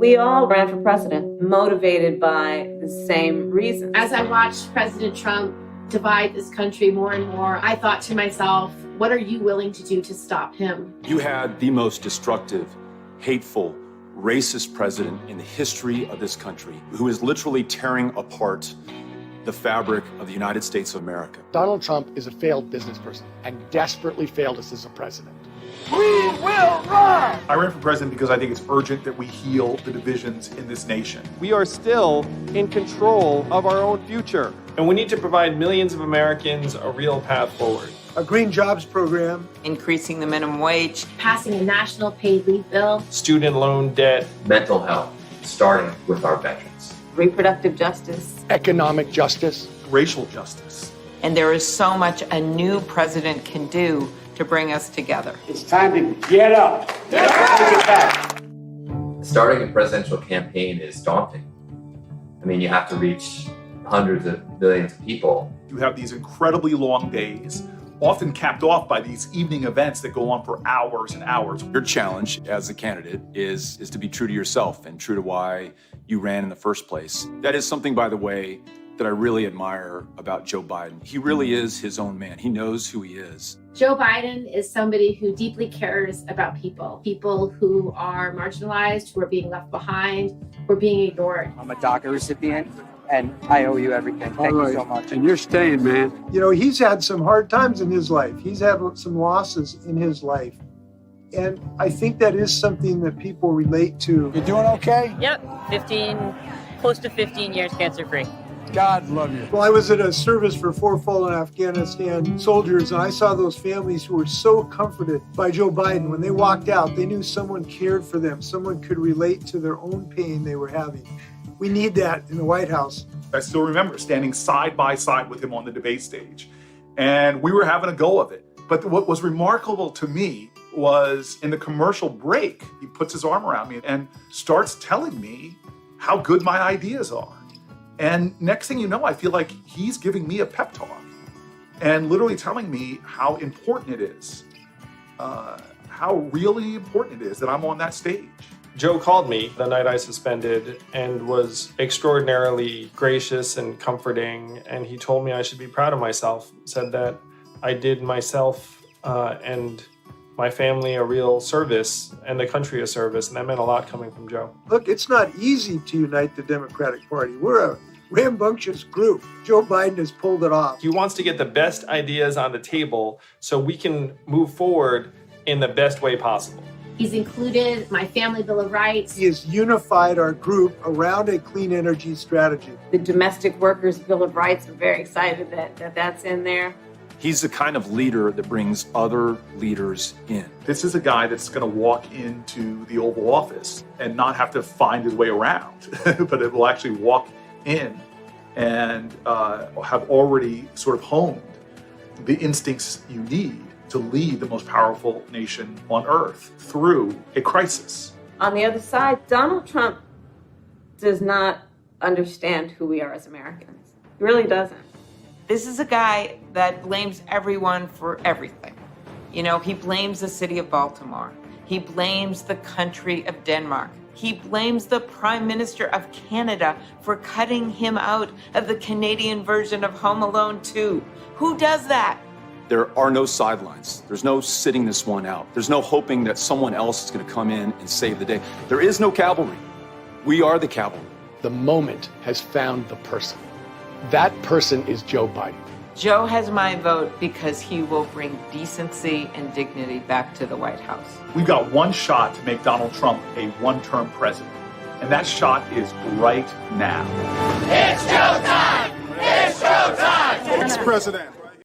We all ran for president, motivated by the same reasons. As I watched President Trump divide this country more and more, I thought to myself, what are you willing to do to stop him? You had the most destructive, hateful, racist president in the history of this country, who is literally tearing apart the fabric of the United States of America. Donald Trump is a failed business person and desperately failed us as a president. We will run! I ran for president because I think it's urgent that we heal the divisions in this nation. We are still in control of our own future, and we need to provide millions of Americans a real path forward. A green jobs program. Increasing the minimum wage. Passing a national paid leave bill. Student loan debt. Mental health, starting with our veterans. Reproductive justice. Economic justice. Racial justice. And there is so much a new president can do to bring us together. It's time to get up. Take it back. Starting a presidential campaign is daunting. I mean, you have to reach hundreds of millions of people. You have these incredibly long days, often capped off by these evening events that go on for hours and hours. Your challenge as a candidate is to be true to yourself and true to why you ran in the first place. That is something, by the way, that I really admire about Joe Biden. He really is his own man. He knows who he is. Joe Biden is somebody who deeply cares about people who are marginalized, who are being left behind, who are being ignored. I'm a DACA recipient, and I owe you everything. Thank you so much. And you're staying, man. You know, he's had some hard times in his life. He's had some losses in his life. And I think that is something that people relate to. You doing okay? Yep, close to 15 years cancer-free. God love you. Well, I was at a service for 4 fallen Afghanistan soldiers, and I saw those families who were so comforted by Joe Biden. When they walked out, they knew someone cared for them. Someone could relate to their own pain they were having. We need that in the White House. I still remember standing side by side with him on the debate stage, and we were having a go of it. But what was remarkable to me was in the commercial break, he puts his arm around me and starts telling me how good my ideas are. And next thing you know, I feel like he's giving me a pep talk and literally telling me how important it is, how really important it is that I'm on that stage. Joe called me the night I suspended and was extraordinarily gracious and comforting, and he told me I should be proud of myself, said that I did myself and my family a real service and the country a service, and that meant a lot coming from Joe. Look, it's not easy to unite the Democratic Party. We're a rambunctious group. Joe Biden has pulled it off. He wants to get the best ideas on the table so we can move forward in the best way possible. He's included my family Bill of Rights. He has unified our group around a clean energy strategy. The Domestic Workers Bill of Rights, I'm very excited that that's in there. He's the kind of leader that brings other leaders in. This is a guy that's going to walk into the Oval Office and not have to find his way around, but it will actually walk in and have already sort of honed the instincts you need to lead the most powerful nation on earth through a crisis. On the other side, Donald Trump does not understand who we are as Americans. He really doesn't. This is a guy that blames everyone for everything. You know, he blames the city of Baltimore. He blames the country of Denmark. He blames the Prime Minister of Canada for cutting him out of the Canadian version of Home Alone 2. Who does that? There are no sidelines. There's no sitting this one out. There's no hoping that someone else is going to come in and save the day. There is no cavalry. We are the cavalry. The moment has found the person. That person is Joe Biden. Joe has my vote because he will bring decency and dignity back to the White House. We've got one shot to make Donald Trump a one-term president, and that shot is right now. It's showtime! It's showtime! Ex-President